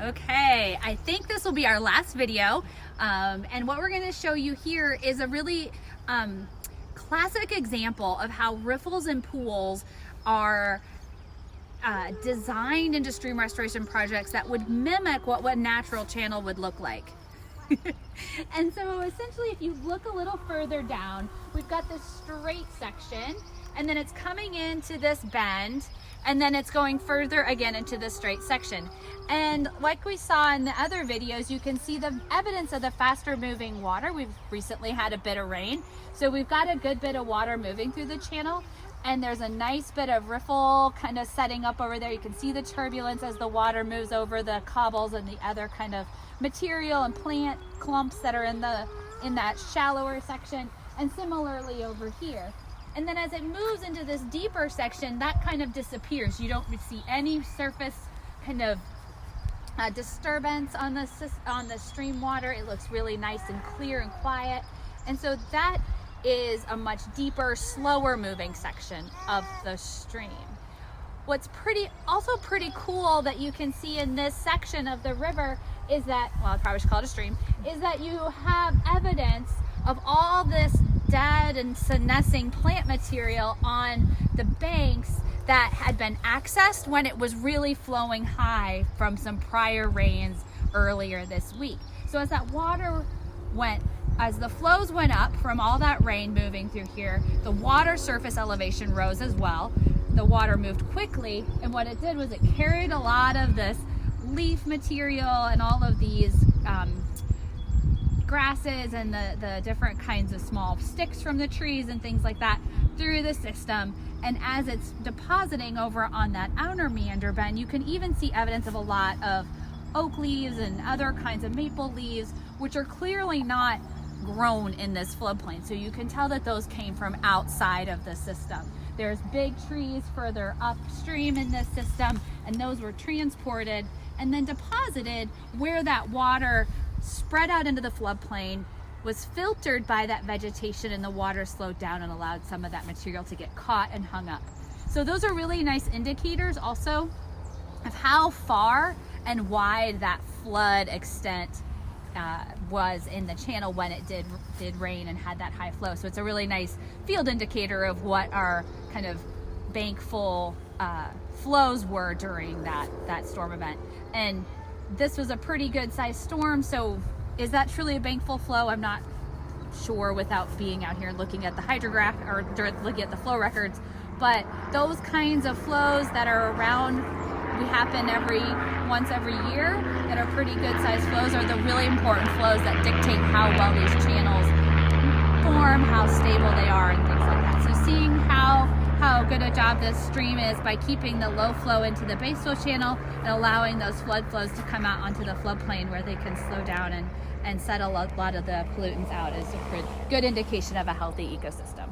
Okay, I think this will be our last video, and what we're going to show you here is a really classic example of how riffles and pools are designed into stream restoration projects that would mimic what a natural channel would look like. And so essentially, if you look a little further down, we've got this straight section, and then it's coming into this bend, and then it's going further again into the straight section. And like we saw in the other videos, you can see the evidence of the faster moving water. We've recently had a bit of rain, so we've got a good bit of water moving through the channel, and there's a nice bit of riffle kind of setting up over there. You can see the turbulence as the water moves over the cobbles and the other kind of material and plant clumps that are in that shallower section, and similarly over here. And then as it moves into this deeper section, that kind of disappears. You don't see any surface kind of disturbance on the stream water. It looks really nice and clear and quiet. And so that is a much deeper, slower moving section of the stream. What's also pretty cool that you can see in this section of the river is that, well, I probably should call it a stream, is that you have evidence of all this dead and senescing plant material on the banks that had been accessed when it was really flowing high from some prior rains earlier this week. So as that water as the flows went up from all that rain moving through here, the water surface elevation rose as well. The water moved quickly, and what it did was it carried a lot of this leaf material and all of these grasses and the different kinds of small sticks from the trees and things like that through the system. And as it's depositing over on that outer meander bend, you can even see evidence of a lot of oak leaves and other kinds of maple leaves, which are clearly not grown in this floodplain. So you can tell that those came from outside of the system. There's big trees further upstream in this system, and those were transported and then deposited where that water spread out into the floodplain, was filtered by that vegetation, and the water slowed down and allowed some of that material to get caught and hung up. So those are really nice indicators also of how far and wide that flood extent was in the channel when it did rain and had that high flow. So it's a really nice field indicator of what our kind of bankful flows were during that storm event. And this was a pretty good sized storm, so is that truly a bankful flow? I'm not sure without being out here looking at the hydrograph or looking at the flow records, but those kinds of flows that are around, we happen once every year, that are pretty good sized flows, are the really important flows that dictate how well these channels form, how stable they are, and things like that. So seeing how good a job this stream is by keeping the low flow into the baseflow channel and allowing those flood flows to come out onto the floodplain where they can slow down and settle a lot of the pollutants out is a good indication of a healthy ecosystem.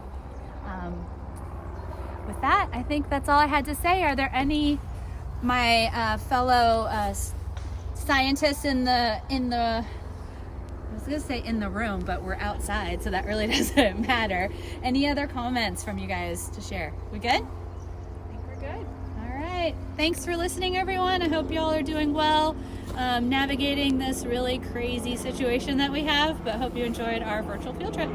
With that, I think that's all I had to say. Are there any my fellow scientists in the I was gonna say in the room, but we're outside, so that really doesn't matter. Any other comments from you guys to share? We good? I think we're good. All right. Thanks for listening, everyone. I hope you all are doing well, navigating this really crazy situation that we have, but hope you enjoyed our virtual field trip.